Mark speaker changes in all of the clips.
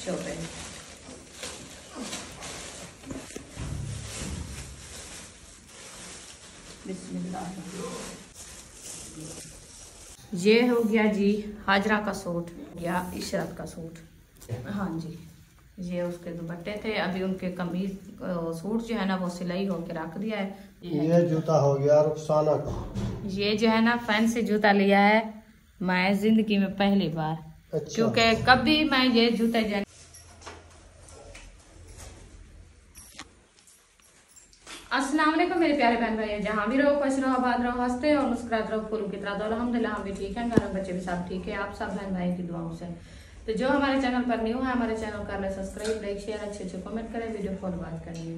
Speaker 1: Shopping. ये हो गया जी हाजरा का सूट या इशरत का सूट। हाँ जी, ये उसके दुपट्टे थे। अभी उनके कमीज सूट जो है ना वो सिलाई होके रख दिया है।
Speaker 2: ये जूता हो गया रुखसाना का।
Speaker 1: ये जो है ना फैंसी जूता लिया है मैं जिंदगी में पहली बार। अच्छा। क्योंकि कभी मैं ये जूते जो अस्सलाम वालेकुम मेरे प्यारे बहन भाई, जहाँ भी रहो खुश रहो, आबाद रहो, हंसते और मुस्कुराते रहो, फूलों की तरह। तो अल्हम्दुलिल्लाह हम भी ठीक हैं, मेरे बच्चे भी सब ठीक है, आप सब बहन भाई की दुआओं से। तो जो हमारे चैनल पर न्यू है, हमारे चैनल कर ले सब्सक्राइब, लाइक शेयर, अच्छे कमेंट करें, वीडियो फॉलो बात करेंगे।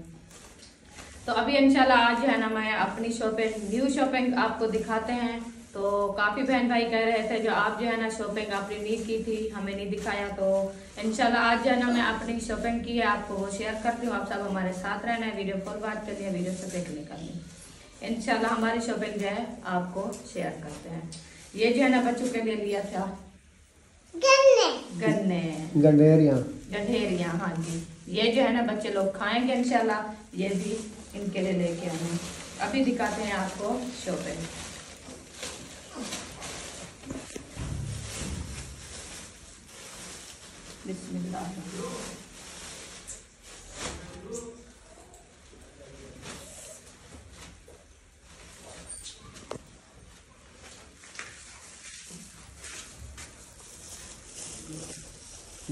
Speaker 1: तो अभी इंशाल्लाह आज है ना मैं अपनी शॉपिंग, न्यू शॉपिंग आपको दिखाते हैं। तो काफ़ी बहन भाई कह रहे थे जो आप जो है ना शॉपिंग आपने नहीं की थी, हमें नहीं दिखाया। तो इंशाल्लाह आज जो है ना मैं अपनी शॉपिंग की है आपको वो शेयर करती हूँ। आप सब हमारे साथ रहना है, वीडियो फॉलो बात करनी है, वीडियो से देखने करनी। इंशाल्लाह हमारी शॉपिंग जो है आपको शेयर करते हैं। ये जो है ना बच्चों के लिए लिया था गन्नेरिया। हाँ जी, ये जो है ना बच्चे लोग खाएंगे इंशाल्लाह, ये भी इनके लिए लेके आए हैं। अभी दिखाते हैं आपको शॉपिंग। बिस्मिल्लाह।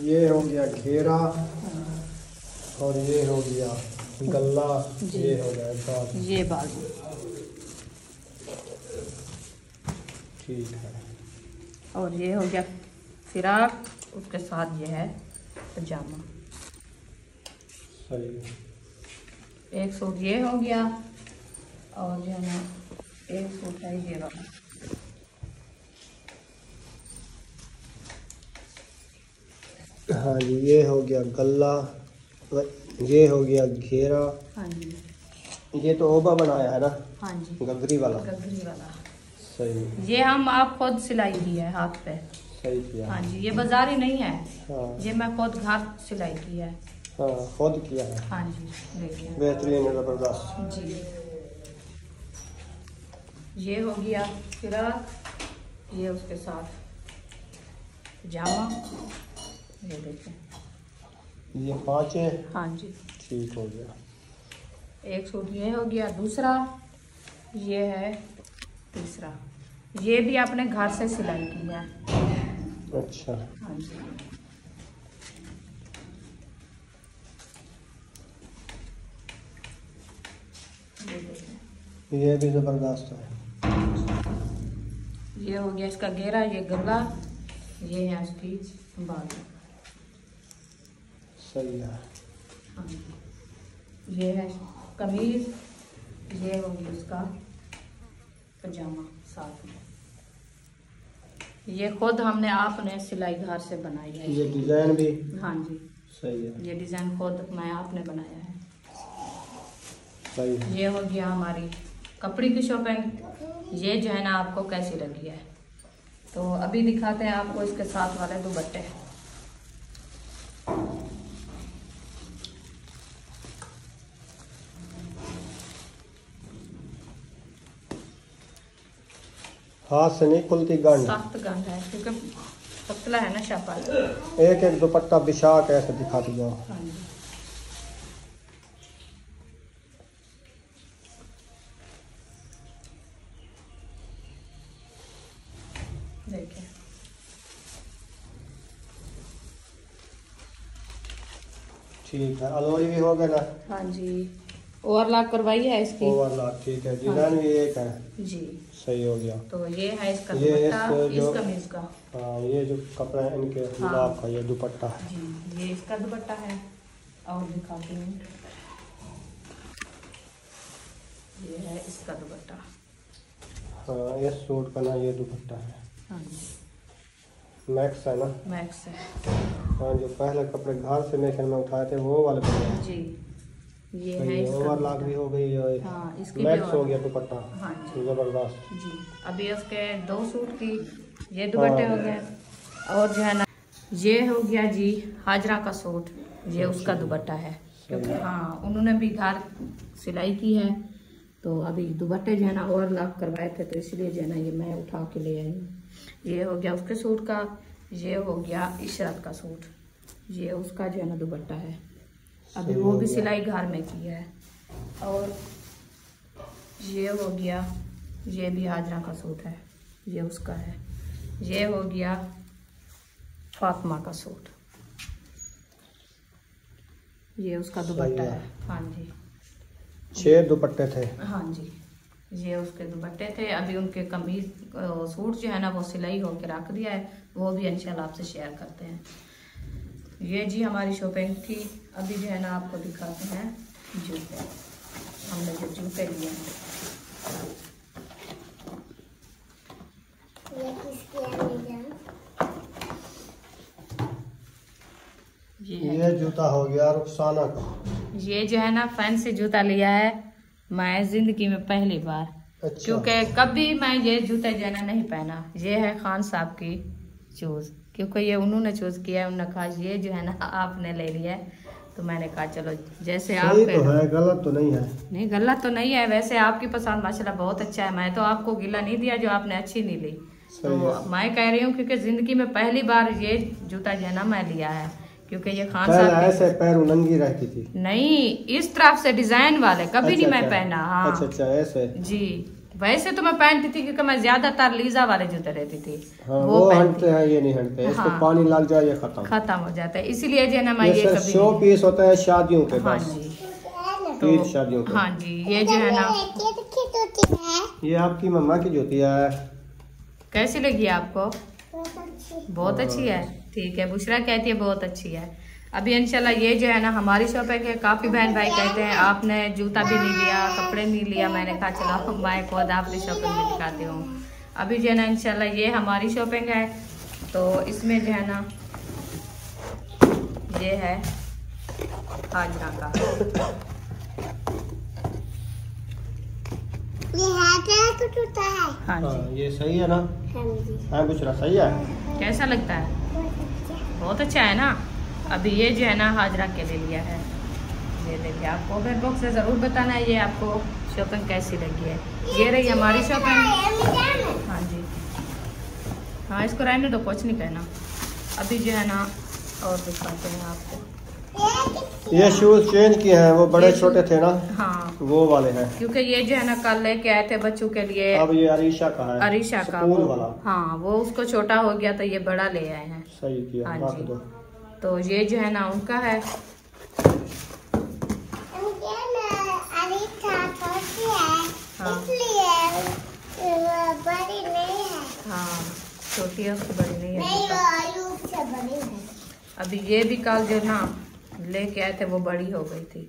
Speaker 2: ये हो गया घेरा और ये हो गया गल्ला, ये हो गया बाजू।
Speaker 1: ये बाजू
Speaker 2: ठीक है।
Speaker 1: और ये हो गया फिराक, उसके साथ ये है पजामा।
Speaker 2: सही।
Speaker 1: एक सूट ये हो गया और जो है ना एक सूट है ये वाला।
Speaker 2: हाँ जी, ये हो गया गल्ला, ये हो गया घेरा।
Speaker 1: हाँ जी,
Speaker 2: ये तो ओबा बनाया है ना।
Speaker 1: हाँ जी,
Speaker 2: गगरी वाला। सही।
Speaker 1: ये हम आप खुद सिलाई की है हाथ पे।
Speaker 2: सही किया।
Speaker 1: हाँ जी, ये बाजारी नहीं है।
Speaker 2: हाँ।
Speaker 1: ये मैं खुद घर सिलाई की है।
Speaker 2: हाँ, खुद किया है।
Speaker 1: हाँ जी, देखिए
Speaker 2: बेहतरीन है, जबरदस्त
Speaker 1: जी। ये हो गया फिराक, ये उसके साथ पजामा, ये देखिए।
Speaker 2: ये 5 है।
Speaker 1: हाँ जी,
Speaker 2: ठीक हो गया।
Speaker 1: एक सूट ये हो गया, दूसरा ये है, तीसरा ये भी आपने घर से सिलाई की है।
Speaker 2: अच्छा।
Speaker 1: हाँ जी,
Speaker 2: ये भी जबरदस्त है।
Speaker 1: ये हो गया इसका घेरा, ये गला, ये है इसकी बाजू।
Speaker 2: सही है।
Speaker 1: हाँ जी, ये है कमीज, ये हो गया इसका पजामा साथ में। ये खुद हमने आपने सिलाई घर से बनाई है।
Speaker 2: ये डिजाइन भी।
Speaker 1: हाँ जी,
Speaker 2: सही है।
Speaker 1: ये डिजाइन खुद मैं आपने बनाया है।
Speaker 2: सही है।
Speaker 1: ये हो गया हमारी कपड़े की शॉपिंग। ये जो है ना आपको कैसी लगी है, तो अभी दिखाते हैं आपको इसके साथ वाले दुपट्टे।
Speaker 2: हाथ से नहीं खुलती गंढ।
Speaker 1: सख्त गंढ है क्योंकि पतला है ना शापा।
Speaker 2: एक एक दुपट्टा बिछा के ऐसे दिखाती जाओ।
Speaker 1: हाँ जी, देखिए।
Speaker 2: ठीक है, अलोरी भी हो गया ना।
Speaker 1: हाँ जी, ओवरलॉक करवाई है इसकी।
Speaker 2: ओवरलॉक ठीक है, डिजाइन भी एक है
Speaker 1: जी।
Speaker 2: सही हो गया।
Speaker 1: तो ये है इसका
Speaker 2: ये
Speaker 1: दुपट्टा,
Speaker 2: इस जो
Speaker 1: इस कमीज का।
Speaker 2: हाँ, ये जो कपड़ा है इनके गुलाब का ये दुपट्टा है
Speaker 1: जी। ये इसका दुपट्टा है और दिखाती हूँ, ये है इसका दुपट्टा।
Speaker 2: हाँ, इस सूट का ना ये दुपट्टा है।
Speaker 1: हाँ जी,
Speaker 2: मैक्स है ना।
Speaker 1: मैक्स है।
Speaker 2: हाँ, जो पहले कपड़े घर से मेशन में उठाए थे वो वाले कपड़े
Speaker 1: जी। ये
Speaker 2: तो
Speaker 1: है
Speaker 2: ये
Speaker 1: इसका
Speaker 2: ओवरलॉक भी हो गई और
Speaker 1: हाँ, इसकी
Speaker 2: मैक्स हो गया दुपट्टा।
Speaker 1: हाँ जी,
Speaker 2: जबरदस्त
Speaker 1: जी। अभी उसके 2 सूट की ये दुपट्टे हो गए और जो है ना ये हो गया जी हाजरा का सूट, ये उसका दुपट्टा है। क्योंकि हाँ उन्होंने भी घर सिलाई की है, तो अभी दुपट्टे जो है ना और लाख करवाए थे, तो इसलिए जो है ना ये मैं उठा के ले आई हूँ। ये हो गया उसके सूट का, ये हो गया इशरत का सूट, ये उसका जो है ना दुपट्टा है। अभी वो भी सिलाई घर में की है। और ये हो गया, ये भी हाजरा का सूट है, ये उसका है। ये हो गया फातिमा का सूट, ये उसका दुपट्टा है। हाँ जी
Speaker 2: 6 दुपट्टे थे।
Speaker 1: हाँ जी ये उसके दुपट्टे थे। अभी उनके कमीज सूट जो है ना वो सिलाई होके रख दिया है, वो भी इंशाल्लाह आपसे शेयर करते हैं। ये जी हमारी शॉपिंग थी। अभी जो है ना आपको दिखाते हैं जूते, हमने जो जूते लिए हैं।
Speaker 2: ये जूता हो गया रुखसाना का।
Speaker 1: ये जो है ना फैंसी जूता लिया है मैं जिंदगी में पहली बार।
Speaker 2: अच्छा।
Speaker 1: क्योंकि कभी मैं ये जूता जो है ना नहीं पहना। ये है खान साहब की चूज, क्योंकि ये उन्होंने चूज किया है। उन्होंने कहा ये जो है ना आपने ले लिया है, तो मैंने कहा चलो जैसे आप
Speaker 2: तो है, गलत तो नहीं है।
Speaker 1: नहीं गलत तो नहीं है, वैसे आपकी पसंद माशाल्लाह बहुत अच्छा है। मैं तो आपको गिला नहीं दिया जो आपने अच्छी नहीं ली। तो मैं कह रही हूँ क्योंकि जिंदगी में पहली बार ये जूता जो है ना मैं लिया है, क्योंकि ये खान साहब
Speaker 2: ऐसे पैर नंगी रहती थी।
Speaker 1: नहीं इस तरफ से डिजाइन वाले कभी नहीं मैं पहना। हाँ
Speaker 2: अच्छा ऐसे जी।
Speaker 1: वैसे तो मैं पहनती थी क्योंकि मैं ज्यादातर लीजा वाले जूते रहती थी।
Speaker 2: हाँ, वो हटते हैं, ये नहीं हटते। इसको
Speaker 1: हाँ,
Speaker 2: पानी लग जाए ये खत्म
Speaker 1: हो जाता है। इसीलिए जो है ना मैं ये कभी
Speaker 2: शो पीस होता है शादियों के।
Speaker 1: हाँ
Speaker 2: बस
Speaker 1: जी
Speaker 2: तो शादियों के।
Speaker 1: हाँ जी ये जो है ना
Speaker 2: ये आपकी मम्मा की जूती है।
Speaker 1: कैसी लगी आपको? बहुत अच्छी है। ठीक है बुशरा कहती है बहुत अच्छी है। अभी इंशाल्लाह ये जो है ना हमारी शॉपिंग है। काफी बहन भाई कहते हैं आपने जूता भी नहीं लिया, कपड़े नहीं लिया। मैंने कहा चलो मैं खुद आपकी शॉपिंग भी दिखाती हूँ। अभी जो है ना इंशाल्लाह ये हमारी शॉपिंग है, तो इसमें जो है ना ये है हाजरा का। हाँ जी
Speaker 2: ये सही है ना? हाँ बुशरा सही है।
Speaker 1: कैसा लगता है? बहुत अच्छा है ना। अभी ये जो है ना हाजरा के लिए लिया है। ये देखिए आपको कमेंट बॉक्स में ज़रूर बताना है ये आपको शॉपिंग कैसी लगी है। ये रही हमारी शॉपिंग। हाँ जी हाँ इसको रहने दो, कुछ नहीं कहना। अभी जो है ना और दिखाते हैं आपको।
Speaker 2: ये शूज चेंज किए हैं, वो बड़े छोटे थे ना।
Speaker 1: हाँ
Speaker 2: वो वाले हैं।
Speaker 1: क्योंकि ये जो है ना कल लेके आए थे बच्चों के लिए।
Speaker 2: अब ये अरीशा का है।
Speaker 1: अरीशा का
Speaker 2: वाला।
Speaker 1: हाँ वो उसको छोटा हो गया तो ये बड़ा ले आए हैं।
Speaker 2: सही किया।
Speaker 1: हाँ जी तो ये जो है ना उनका है। हाँ छोटी है उसकी बड़ी नहीं है। अभी ये भी कल जो ना लेके आए थे वो बड़ी हो गई थी।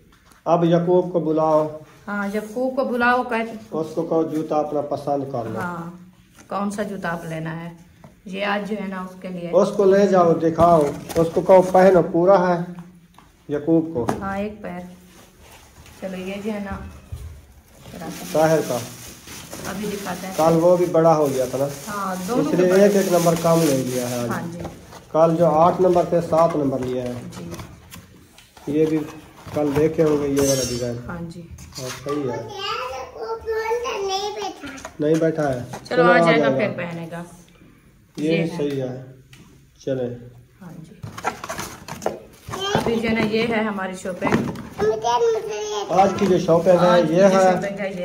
Speaker 2: अब यकूब को बुलाओ।
Speaker 1: हाँ यकूब को बुलाओ, कहते
Speaker 2: उसको कहो जूता अपना पसंद कर लो।
Speaker 1: हाँ कौन सा जूता आप लेना है? ये आज जो है ना उसके लिए
Speaker 2: उसको ले जाओ दिखाओ, उसको कहो पहनो पूरा है यकूब को।
Speaker 1: हाँ एक पैर। चलो ये जो है ना
Speaker 2: ताहिर का
Speaker 1: अभी दिखाते हैं।
Speaker 2: कल वो भी बड़ा हो गया था ना।
Speaker 1: हाँ दोनों
Speaker 2: इसलिए एक नंबर कम ले लिया है।
Speaker 1: हाँ जी
Speaker 2: कल जो 8 नंबर थे 7 नंबर लिए हैं
Speaker 1: जी।
Speaker 2: ये भी कल देखे होंगे ये वाला डिजाइन।
Speaker 1: हाँ जी
Speaker 2: सही है। नहीं बैठा है।
Speaker 1: चलो आ जाएगा फिर पहनेगा।
Speaker 2: ये सही है। चले
Speaker 1: हाँ जी अभी जो ना ये है हमारी शॉपिंग।
Speaker 2: आज की जो शॉपिंग है ये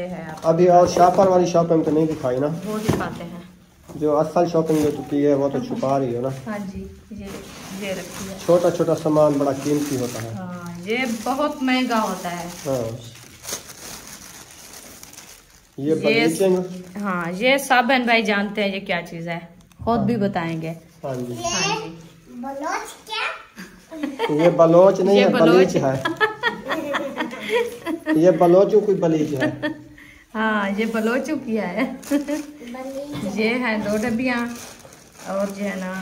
Speaker 2: है। अभी और शॉपर वाली शॉपिंग तो नहीं दिखाई ना,
Speaker 1: वो दिखाते हैं।
Speaker 2: जो असल शॉपिंग जो की है वो तो छुपा रही हो ना।
Speaker 1: हाँ जी ये रखी है।
Speaker 2: छोटा छोटा सामान बड़ा कीमती होता है।
Speaker 1: हाँ ये बहुत महंगा होता है।
Speaker 2: हाँ ये ब्लीचिंग।
Speaker 1: हाँ ये सब बहन भाई जानते हैं ये क्या चीज है, खुद भी बताएंगे।
Speaker 2: हाँ जी
Speaker 1: हाँ जी
Speaker 3: बलोच क्या?
Speaker 2: ये बलोच नहीं है, बलीच है। ये बलोचों की बलीच है।
Speaker 1: हाँ ये बलोचों की है। ये है 2 डब्बियाँ और जो है ना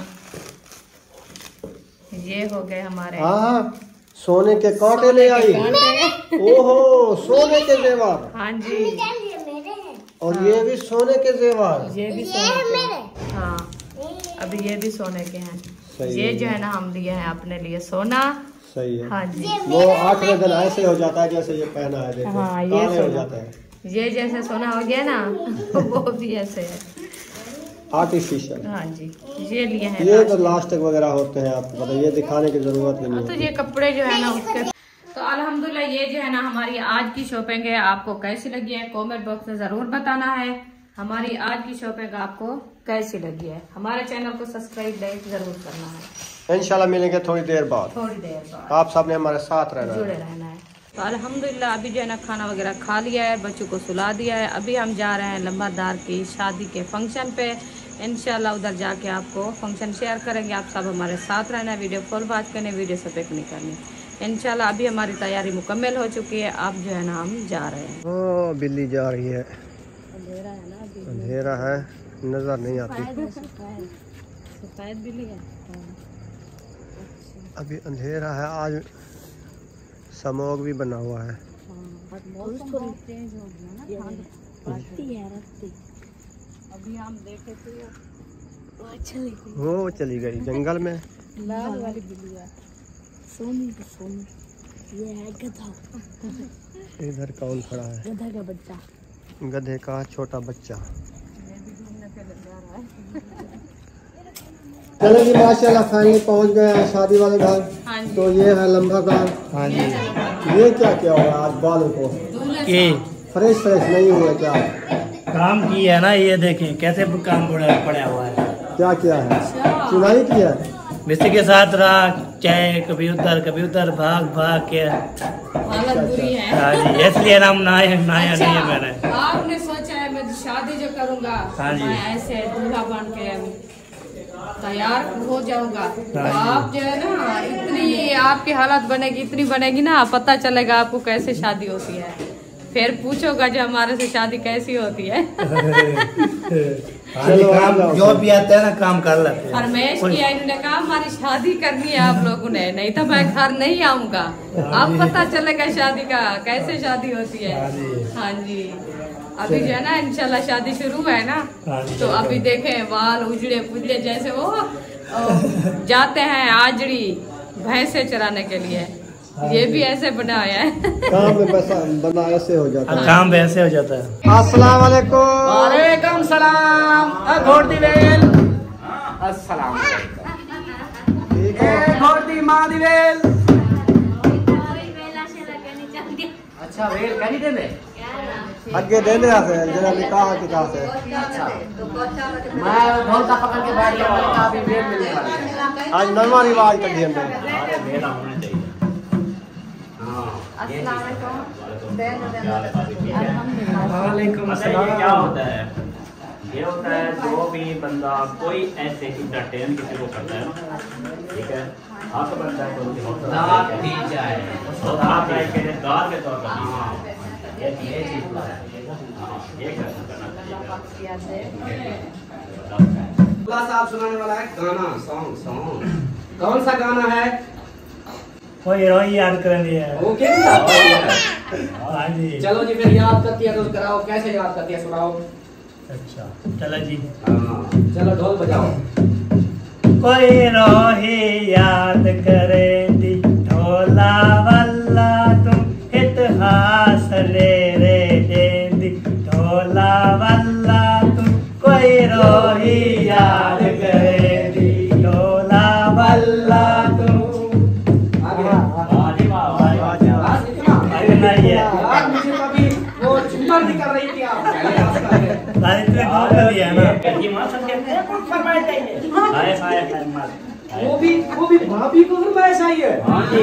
Speaker 1: ये हो गए हमारे।
Speaker 2: हाँ सोने के कांटे ले आई। ओहो सोने के जेवर।
Speaker 1: हाँ जी
Speaker 2: और ये भी सोने के जेवर।
Speaker 1: ये भी सोने के। हाँ अभी ये भी सोने के हैं। ये जो है ना हम लिए हैं अपने लिए सोना।
Speaker 2: सही है।
Speaker 1: हाँ जी,
Speaker 2: वो 8वें दिन ऐसे हो जाता है जैसे ये पहना है, देखो
Speaker 1: हाँ, ये
Speaker 2: काले हो
Speaker 1: सोना
Speaker 2: जाता है।
Speaker 1: ये जैसे सोना हो गया ना वो भी ऐसे है
Speaker 2: आर्टिफिशियल।
Speaker 1: हाँ जी, ये लिए हैं
Speaker 2: ये तो लास्टिक वगैरह होते हैं, आपको पता है, ये दिखाने की जरूरत नहीं
Speaker 1: तो
Speaker 2: है।
Speaker 1: ये कपड़े जो है ना उसके। तो अल्हम्दुलिल्लाह ये जो है ना हमारी आज की शॉपिंग है, आपको कैसी लगी है कमेंट बॉक्स में जरूर बताना है। हमारी आज की शॉपिंग आपको कैसी लगी है, हमारे चैनल को सब्सक्राइब जरूर करना है।
Speaker 2: इंशाल्लाह मिलेंगे थोड़ी देर बाद, आप सबने हमारे साथ रहना
Speaker 1: जुड़े रहना है। तो अल्हम्दुलिल्लाह अभी जो है ना खाना वगैरह खा लिया है, बच्चों को सुला दिया है। अभी हम जा रहे हैं लंबादार की शादी के फंक्शन पे। इंशाल्लाह उधर जाके आपको फंक्शन शेयर करेंगे। आप सब हमारे साथ रहना, वीडियो फुल वॉच करने, वीडियो से पिक नहीं करनी। इंशाल्लाह अभी हमारी तैयारी मुकम्मल हो चुकी है, अब जो है ना हम जा रहे हैं।
Speaker 2: ओ बिल्ली जा रही है,
Speaker 1: अंधेरा है ना अभी,
Speaker 2: अंधेरा है, नजर नहीं आती।
Speaker 1: सफेद बिल्ली है।
Speaker 2: अभी अंधेरा है, आज स्मॉग भी बना हुआ है।
Speaker 1: अभी हम देखे थे
Speaker 2: वो चली गई जंगल में।
Speaker 1: लाल वाली बिल्ली है,
Speaker 3: सोनी ये है गधा।
Speaker 2: इधर कौन खड़ा है?
Speaker 3: गधा का बच्चा,
Speaker 2: गधे का छोटा बच्चा। चलो जी माशाल्लाह फाइनली पहुंच गए हैं शादी वाले घर।
Speaker 1: हाँ जी।
Speaker 2: तो ये है लंबा कार।
Speaker 4: हाँ जी।
Speaker 2: ये क्या क्या हुआ आज बालों को?
Speaker 4: ये
Speaker 2: फ्रेश नहीं हुए क्या?
Speaker 4: काम की है ना, ये देखें कैसे काम पड़ा हुआ है।
Speaker 2: क्या किया है? चुनाई की है?
Speaker 4: मिस्त्री के साथ रहा, चाहे कभी उधर भाग के।
Speaker 1: हालत बुरी है।
Speaker 4: हाँ जी, इसलिए नाम नया नहीं है मैंने।
Speaker 1: आपने सोचा है मैं शादी जो करूंगा
Speaker 4: हाँ जी।
Speaker 1: मैं ऐसे दूल्हा बन के तैयार हो जाऊंगा, तो
Speaker 4: हाँ जी।
Speaker 1: आप जो है ना इतनी आपकी हालत बनेगी, इतनी बनेगी ना, पता चलेगा आपको कैसे शादी होती है। फिर पूछोगा जो हमारे से शादी कैसी होती है।
Speaker 4: चलो काम जो भी आता है ना काम कर लेते हैं।
Speaker 1: फरमाइश किया इन्होंने, कहा हमारी शादी करनी है आप लोगों ने, नहीं तो मैं घर नहीं आऊंगा। अब पता चलेगा शादी का कैसे शादी होती है। हाँ जी, अभी जो है ना इंशाल्लाह शादी शुरू है ना, तो अभी देखें बाल उजड़े पुजड़े जैसे वो जाते हैं आजड़ी भैंसे चराने के लिए, ये भी ऐसे बनाया है।
Speaker 2: काम में बस बना ऐसे हो जाता है।
Speaker 4: काम वैसे हो जाता है।
Speaker 2: अस्सलाम वालेकुम।
Speaker 5: वालेकुम सलाम। घोड़ी वेल अस्सलाम
Speaker 2: ठीक है।
Speaker 5: घोड़ी माँ दी वेल। अच्छा वेल कहीं दे दे
Speaker 2: आगे दे दे आसे जरा निकाह की कहा से।
Speaker 5: अच्छा मैं ढोलता पकड़ के बैठ गया, मैंने कहा अभी वेल मिलने वाली है।
Speaker 2: आज नवा रिवाज कर दिया हमने।
Speaker 5: अरे वेल होना चाहिए।
Speaker 4: वालेकुम
Speaker 6: अस्सलाम। ये क्या होता है? ये होता है जो भी बंदा कोई ऐसे इंटरटेन किसी को करता है ना, ठीक है, हक बनता है तो उनकी हौसला
Speaker 5: दांत दी जाए
Speaker 6: और आप एक किरदार के तौर पर
Speaker 5: ये चीज है।
Speaker 6: ये करना चाहिए।
Speaker 5: अल्लाह साहब सुनाने वाला है गाना, सॉन्ग। कौन सा गाना है?
Speaker 4: कोई रोई याद कर लिया है।
Speaker 5: वो क्या है?
Speaker 4: हाँ जी।
Speaker 5: चलो जी फिर याद करती है तो कराओ, कैसे याद करती है सुनाओ।
Speaker 4: अच्छा चलो जी।
Speaker 5: चलो ढोल बजाओ।
Speaker 4: कोई रोही याद करे दी ढोला वाला तुम इतिहास ले रे दे दी ढोला वाला तुम। कोई रोही याद करे दी ढोला वाला तुम।
Speaker 5: यार मुझे कभी वो चुम्मा नहीं कर रही थी आप पहले याद कर रहे।
Speaker 4: इतने ढोल कर दिया ना।
Speaker 6: ये मां समझते हैं कुछ फरमाइश चाहिए। हाय मां।
Speaker 5: वो भी भाभी को फरमाइश आई है।
Speaker 6: हाँ जी।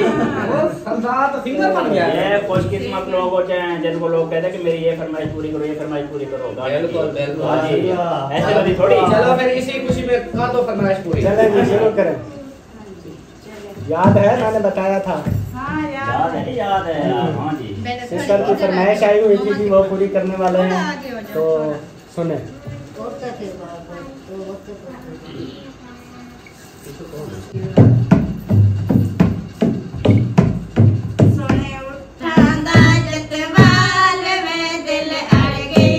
Speaker 5: वो सरदार तो सिंगर बन गया है।
Speaker 6: ये खुशकिस्मत लोग होते हैं जिनको लोग कहते हैं कि मेरी ये फरमाइश पूरी करो, ये फरमाइश पूरी करो।
Speaker 5: बिल्कुल।
Speaker 6: हाँ जी, ऐसे कभी थोड़ी।
Speaker 5: चलो फिर इसी खुशी में कर दो फरमाइश पूरी।
Speaker 2: चलो शुरू करें। याद है मैंने बताया था।
Speaker 1: हाँ
Speaker 6: याद है यार। हाँ जी।
Speaker 2: सिस्टर की फरमाइश आई हुई थी कि वो पूरी करने वाले हैं, तो सुने।
Speaker 3: सोने उठांदा जतवाल में दिल अड़ गई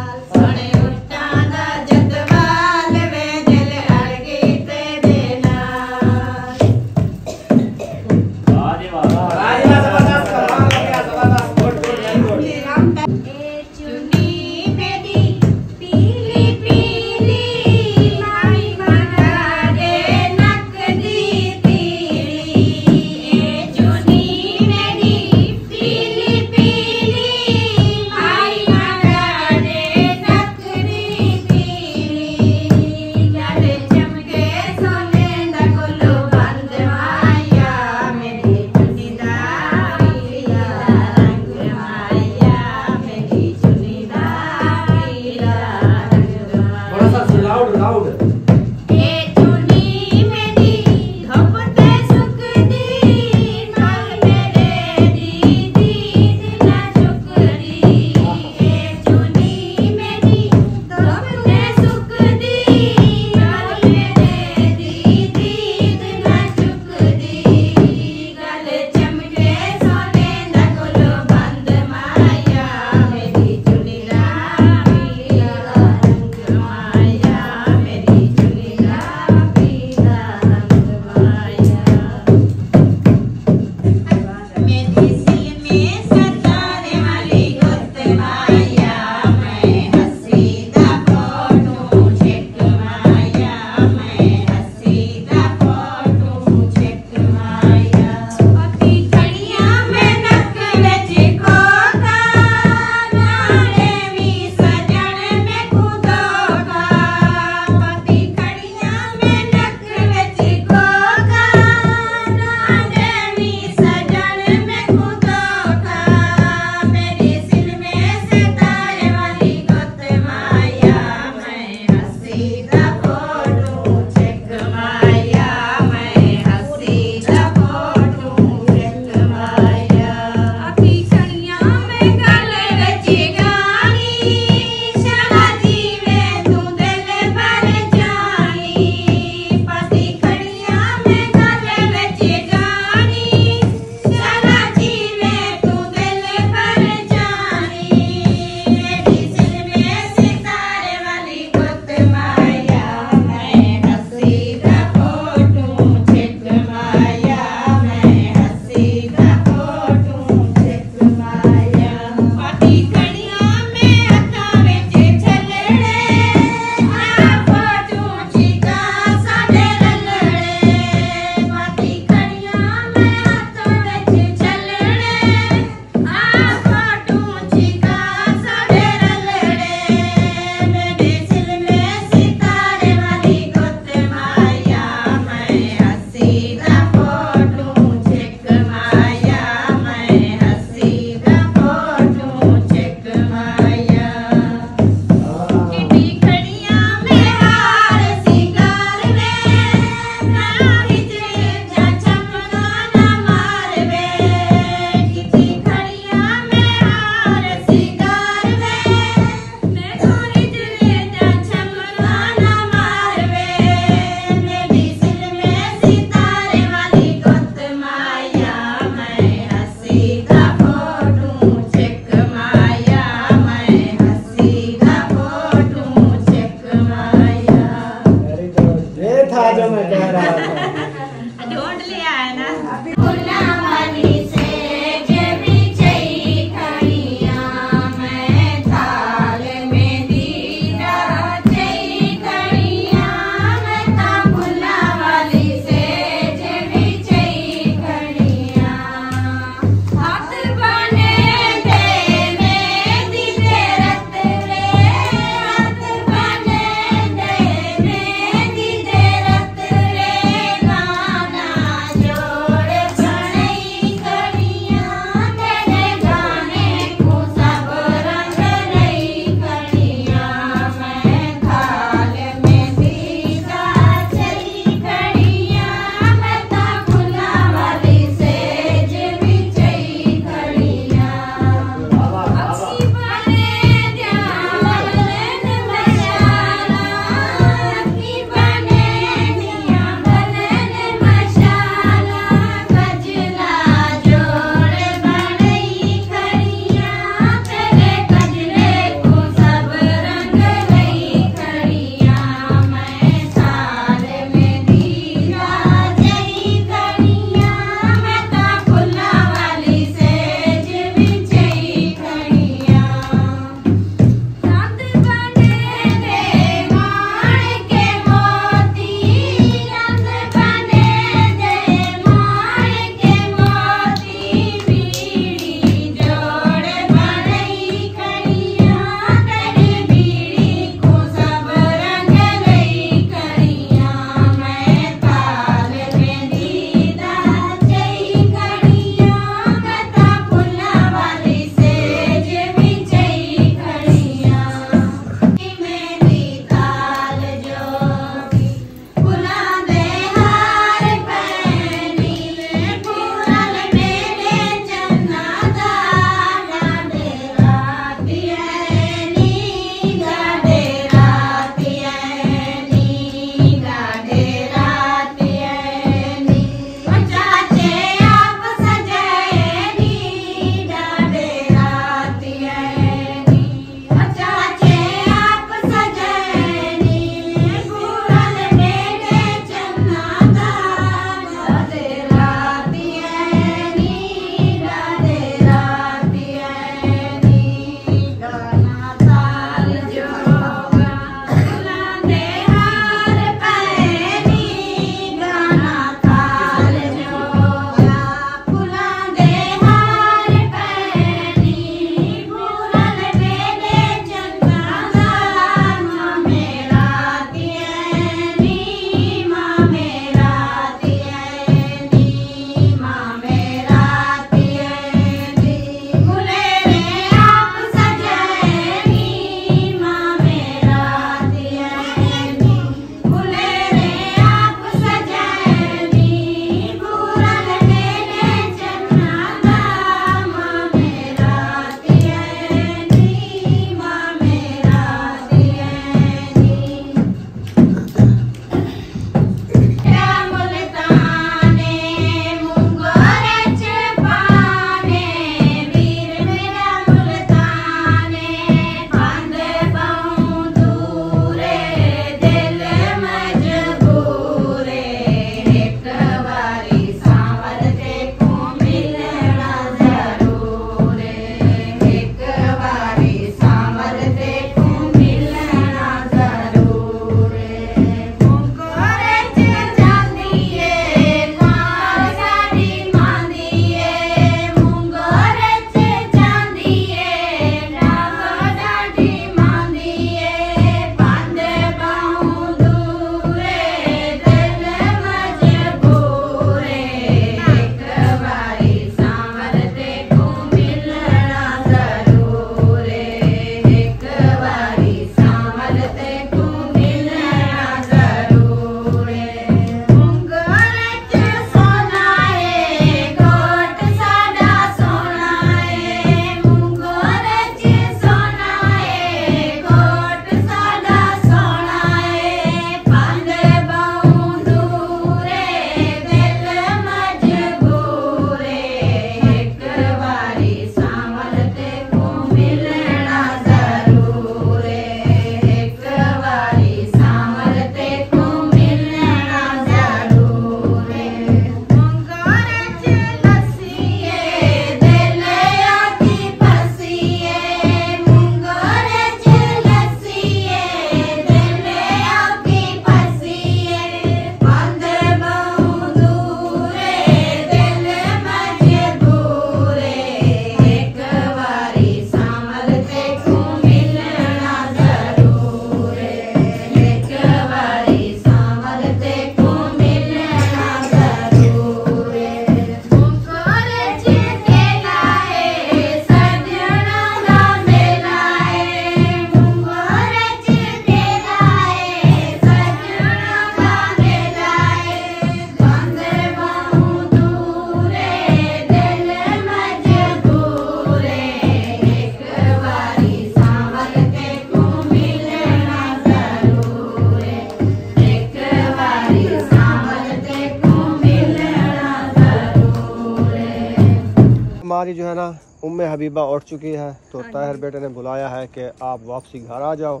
Speaker 2: जो है ना उम्मे हबीबा उठ चुकी है, तो ताहिर बेटे ने बुलाया है कि आप वापसी घर आ जाओ।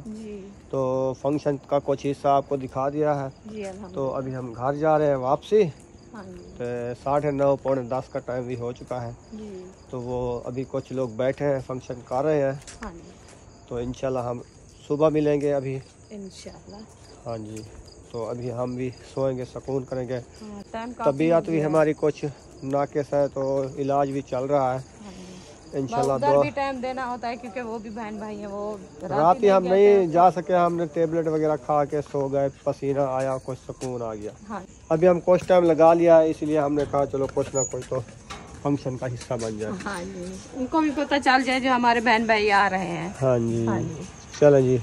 Speaker 2: तो फंक्शन का कुछ हिस्सा आपको दिखा दिया है। तो अभी हम घर जा रहे हैं वापसी। तो 9:30 पौने 10 का टाइम भी हो चुका है। तो वो अभी कुछ लोग बैठे हैं, फंक्शन कर रहे हैं। तो इंशाल्लाह हम सुबह मिलेंगे अभी इंशाल्लाह। हाँ जी, तो अभी हम भी सोएंगे, सुकून करेंगे। तबीयत भी हमारी कुछ नाकिस है, तो इलाज भी चल रहा है इंशाल्लाह।
Speaker 1: उधर भी टाइम देना होता है क्योंकि वो भी बहन भाई हैं। वो
Speaker 2: रात ही हम नहीं जा सके, हमने टेबलेट वगैरह खा के सो गए, पसीना आया, कुछ सुकून आ गया।
Speaker 1: हाँ।
Speaker 2: अभी हम कुछ टाइम लगा लिया है, इसलिए हमने कहा चलो कुछ ना कुछ तो फंक्शन का हिस्सा बन जाए।
Speaker 1: हाँ जी, उनको भी पता चल जाए जो हमारे बहन भाई आ रहे हैं।
Speaker 2: हाँ जी, चलें जी।